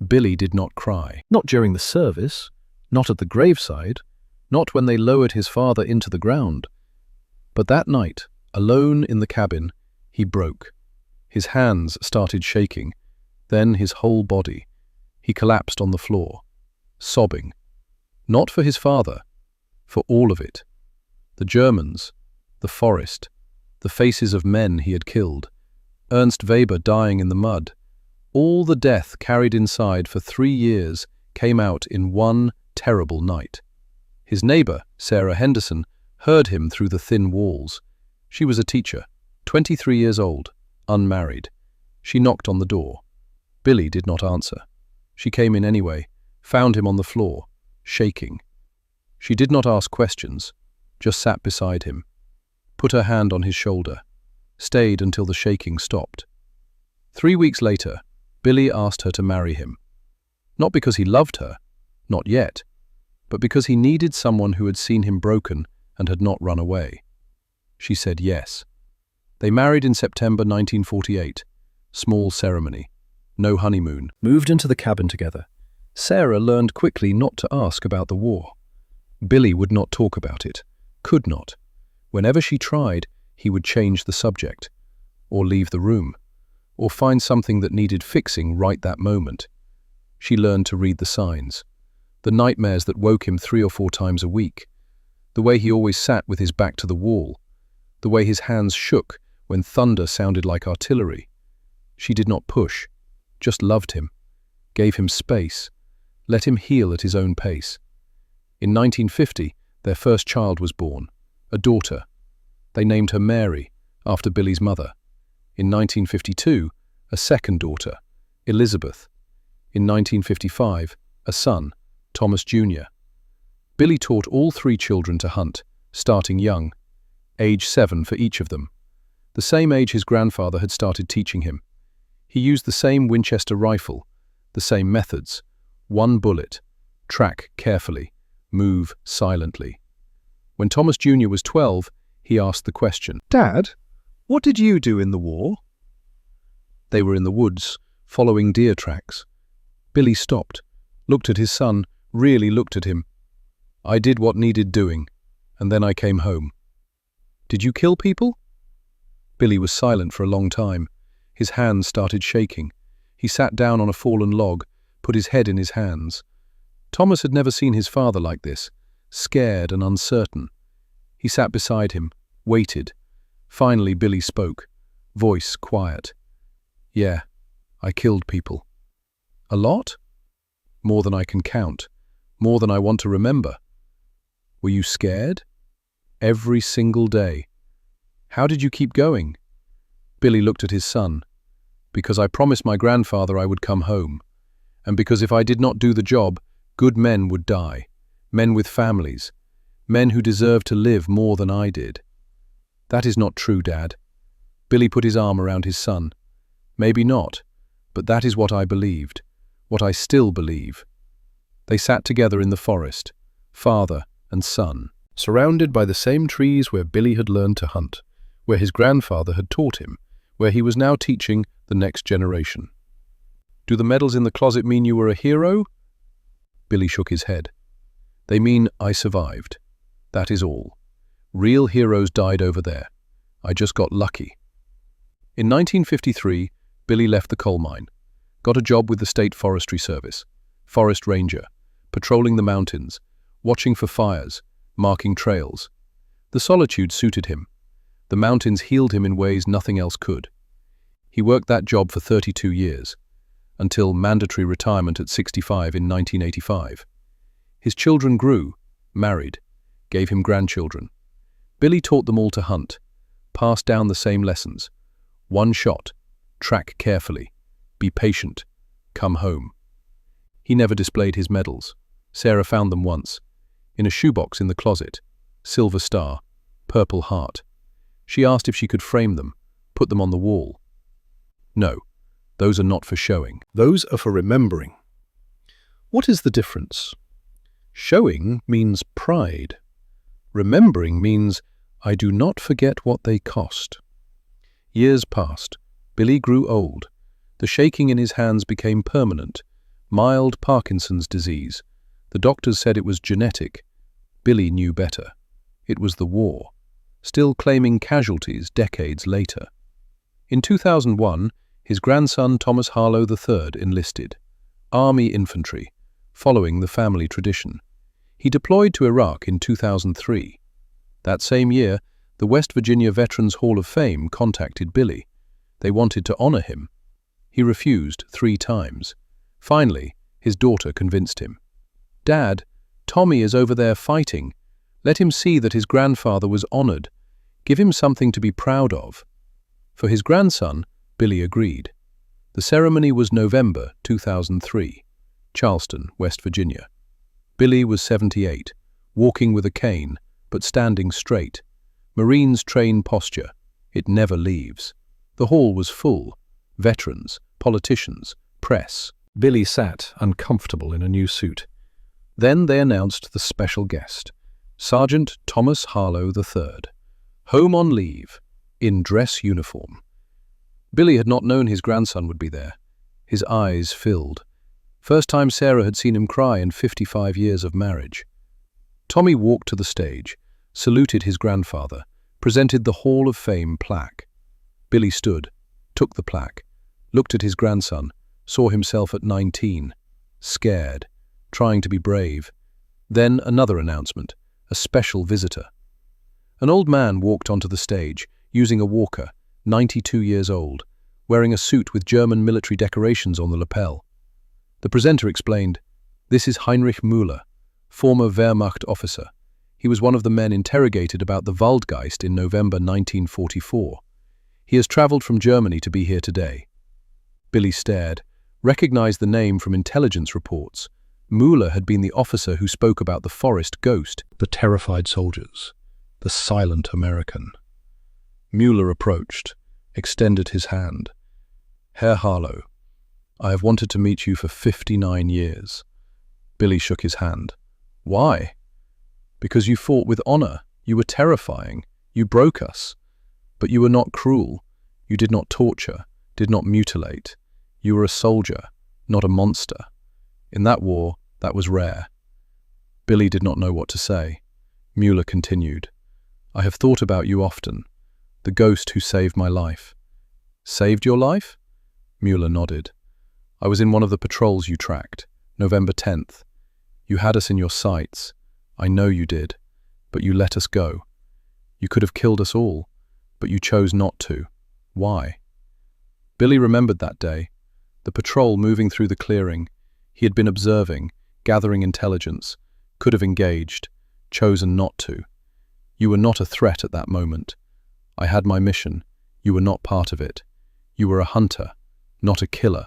S1: Billy did not cry. Not during the service, not at the graveside, not when they lowered his father into the ground. But that night, alone in the cabin, he broke. His hands started shaking, then his whole body. He collapsed on the floor, sobbing. Not for his father, for all of it. The Germans, the forest, the faces of men he had killed, Ernst Weber dying in the mud. All the death carried inside for 3 years came out in one terrible night. His neighbor, Sarah Henderson, heard him through the thin walls. She was a teacher, 23 years old, unmarried. She knocked on the door. Billy did not answer. She came in anyway, found him on the floor, shaking. She did not ask questions, just sat beside him, put her hand on his shoulder, stayed until the shaking stopped. 3 weeks later, Billy asked her to marry him. Not because he loved her, not yet, but because he needed someone who had seen him broken and had not run away. She said yes. They married in September 1948. Small ceremony. No honeymoon. Moved into the cabin together. Sarah learned quickly not to ask about the war. Billy would not talk about it. Could not. Whenever she tried, he would change the subject, or leave the room, or find something that needed fixing right that moment. She learned to read the signs. The nightmares that woke him 3 or 4 times a week. The way he always sat with his back to the wall. The way his hands shook when thunder sounded like artillery. She did not push, just loved him, gave him space, let him heal at his own pace. In 1950, their first child was born, a daughter. They named her Mary, after Billy's mother. In 1952, a second daughter, Elizabeth. In 1955, a son, Thomas Jr. Billy taught all 3 children to hunt, starting young, age 7 for each of them. The same age his grandfather had started teaching him. He used the same Winchester rifle, the same methods. 1 bullet, track carefully, move silently. When Thomas Jr. was 12, he asked the question, "Dad, what did you do in the war?" They were in the woods, following deer tracks, Billy stopped, looked at his son, really looked at him. "I did what needed doing, and then I came home." "Did you kill people?" Billy was silent for a long time. His hands started shaking. He sat down on a fallen log, put his head in his hands. Thomas had never seen his father like this, scared and uncertain. He sat beside him, waited. Finally, Billy spoke, voice quiet. "Yeah, I killed people." "A lot?" "More than I can count, more than I want to remember." "Were you scared?" "Every single day." "How did you keep going?" Billy looked at his son. "Because I promised my grandfather I would come home, and because if I did not do the job, good men would die, men with families, men who deserved to live more than I did." "That is not true, Dad." Billy put his arm around his son. "Maybe not, but that is what I believed, what I still believe." They sat together in the forest, father and son, surrounded by the same trees where Billy had learned to hunt, where his grandfather had taught him, where he was now teaching the next generation. "Do the medals in the closet mean you were a hero?" Billy shook his head. "They mean I survived. That is all. Real heroes died over there. I just got lucky." In 1953, Billy left the coal mine, got a job with the State Forestry Service, forest ranger, patrolling the mountains, watching for fires, marking trails. The solitude suited him. The mountains healed him in ways nothing else could. He worked that job for 32 years, until mandatory retirement at 65 in 1985. His children grew, married, gave him grandchildren. Billy taught them all to hunt, passed down the same lessons. One shot, track carefully, be patient, come home. He never displayed his medals. Sarah found them once, in a shoebox in the closet, silver star, purple heart. She asked if she could frame them, put them on the wall. "No, those are not for showing. Those are for remembering." What is the difference? Showing means pride. Remembering means I do not forget what they cost. Years passed. Billy grew old. The shaking in his hands became permanent. Mild Parkinson's disease. The doctors said it was genetic. Billy knew better. It was the war, still claiming casualties decades later. In 2001, his grandson Thomas Harlow III enlisted. Army infantry, following the family tradition. He deployed to Iraq in 2003. That same year, the West Virginia Veterans Hall of Fame contacted Billy. They wanted to honor him. He refused 3 times. Finally, his daughter convinced him. "Dad, Tommy is over there fighting. Let him see that his grandfather was honored. Give him something to be proud of." For his grandson, Billy agreed. The ceremony was November 2003, Charleston, West Virginia. Billy was 78, walking with a cane, but standing straight. Marines train posture. It never leaves. The hall was full. Veterans, politicians, press. Billy sat, uncomfortable in a new suit. Then they announced the special guest, Sergeant Thomas Harlow III, home on leave, in dress uniform. Billy had not known his grandson would be there. His eyes filled. First time Sarah had seen him cry in 55 years of marriage. Tommy walked to the stage, saluted his grandfather, presented the Hall of Fame plaque. Billy stood, took the plaque, looked at his grandson, saw himself at 19, scared, trying to be brave. Then another announcement, a special visitor. An old man walked onto the stage, using a walker, 92 years old, wearing a suit with German military decorations on the lapel. The presenter explained, "This is Heinrich Müller, former Wehrmacht officer. He was one of the men interrogated about the Waldgeist in November 1944. He has traveled from Germany to be here today." Billy stared, recognized the name from intelligence reports. Müller had been the officer who spoke about the forest ghost, the terrified soldiers, the silent American. Müller approached, extended his hand. "Herr Harlow, I have wanted to meet you for 59 years. Billy shook his hand. "Why?" "Because you fought with honor. You were terrifying. You broke us. But you were not cruel. You did not torture, did not mutilate. You were a soldier, not a monster. In that war, that was rare. Billy did not know what to say. Mueller continued. I have thought about you often. The ghost who saved my life. Saved your life? Mueller nodded. I was in one of the patrols you tracked, November 10th. You had us in your sights. I know you did. But you let us go. You could have killed us all, but you chose not to. Why? Billy remembered that day. The patrol moving through the clearing. He had been observing, gathering intelligence, could have engaged, chosen not to. You were not a threat at that moment. I had my mission. You were not part of it. You were a hunter, not a killer.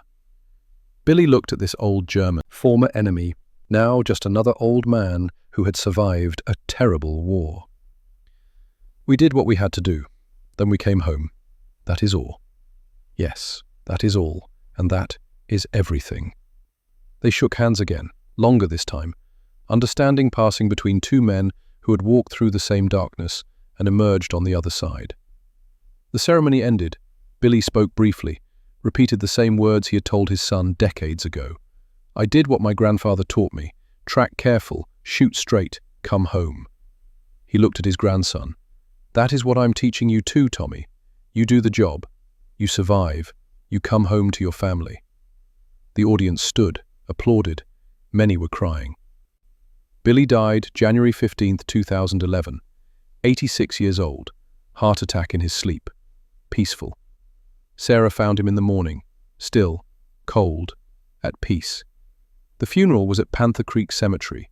S1: Billy looked at this old German, former enemy, now just another old man who had survived a terrible war. We did what we had to do. Then we came home. That is all. Yes, that is all, and that is everything. They shook hands again, longer this time, understanding passing between two men who had walked through the same darkness and emerged on the other side. The ceremony ended. Billy spoke briefly, repeated the same words he had told his son decades ago. I did what my grandfather taught me. Track careful, shoot straight, come home. He looked at his grandson. That is what I'm teaching you too, Tommy. You do the job. You survive. You come home to your family. The audience stood, applauded. Many were crying. Billy died January 15, 2011. 86 years old. Heart attack in his sleep. Peaceful. Sarah found him in the morning. Still, cold, at peace. The funeral was at Panther Creek Cemetery.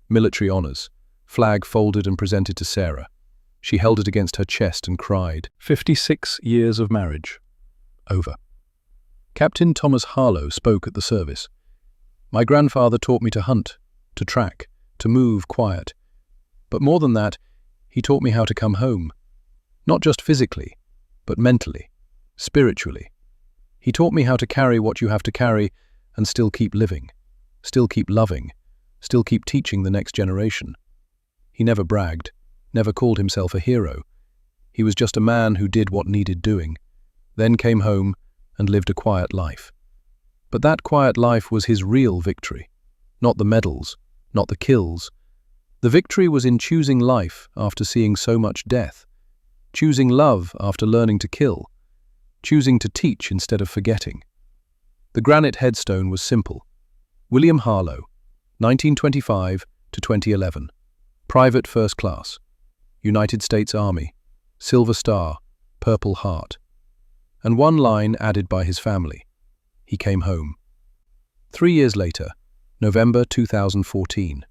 S1: Military honors. Flag folded and presented to Sarah. She held it against her chest and cried. 56 years of marriage. Over. Captain Thomas Harlow spoke at the service. My grandfather taught me to hunt, to track, to move quiet. But more than that, he taught me how to come home. Not just physically, but mentally, spiritually. He taught me how to carry what you have to carry and still keep living, still keep loving, still keep teaching the next generation. He never bragged, never called himself a hero. He was just a man who did what needed doing, then came home and lived a quiet life. But that quiet life was his real victory, not the medals, not the kills. The victory was in choosing life after seeing so much death, choosing love after learning to kill, choosing to teach instead of forgetting. The granite headstone was simple. William Harlow, 1925 to 2011. Private First Class. United States Army. Silver Star, Purple Heart. And one line added by his family. He came home. 3 years later, November 2014.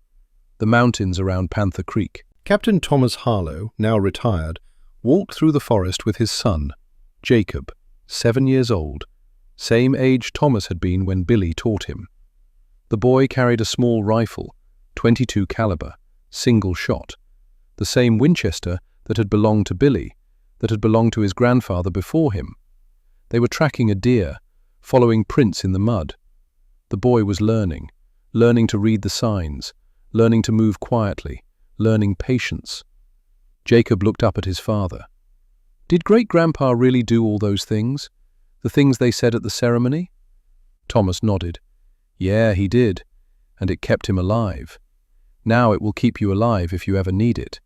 S1: The mountains around Panther Creek. Captain Thomas Harlow, now retired, walked through the forest with his son, Jacob, 7 years old, same age Thomas had been when Billy taught him. The boy carried a small rifle, .22 caliber, single shot, the same Winchester that had belonged to Billy, that had belonged to his grandfather before him. They were tracking a deer, following prints in the mud. The boy was learning to read the signs, learning to move quietly, learning patience. Jacob looked up at his father. Did great-grandpa really do all those things? The things they said at the ceremony? Thomas nodded. Yeah, he did, and it kept him alive. Now it will keep you alive if you ever need it.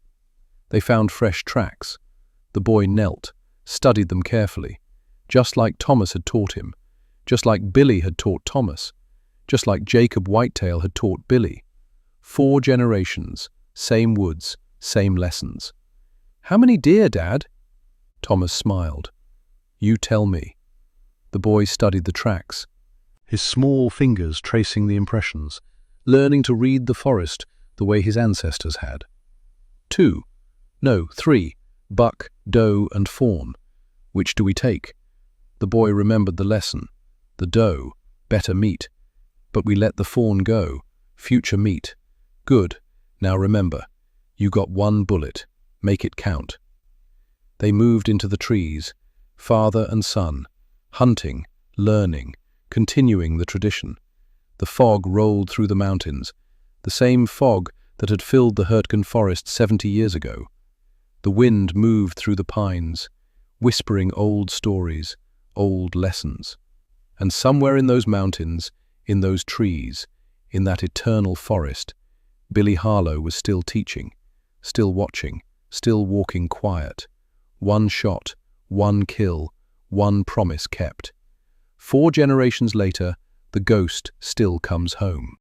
S1: They found fresh tracks. The boy knelt, studied them carefully, just like Thomas had taught him, just like Billy had taught Thomas, just like Jacob Whitetail had taught Billy. 4 generations, same woods, same lessons. How many deer, Dad? Thomas smiled. You tell me. The boy studied the tracks, his small fingers tracing the impressions, learning to read the forest the way his ancestors had. 3, buck, doe, and fawn. Which do we take? The boy remembered the lesson. The doe, better meat. But we let the fawn go, future meat. Good. Now remember, you got 1 bullet. Make it count. They moved into the trees, father and son, hunting, learning, continuing the tradition. The fog rolled through the mountains, the same fog that had filled the Hurtgen forest 70 years ago. The wind moved through the pines, whispering old stories, old lessons. And somewhere in those mountains, in those trees, In that eternal forest, Billy Harlow was still teaching, still watching, still walking quiet. One shot, one kill, one promise kept. 4 generations later, the ghost still comes home.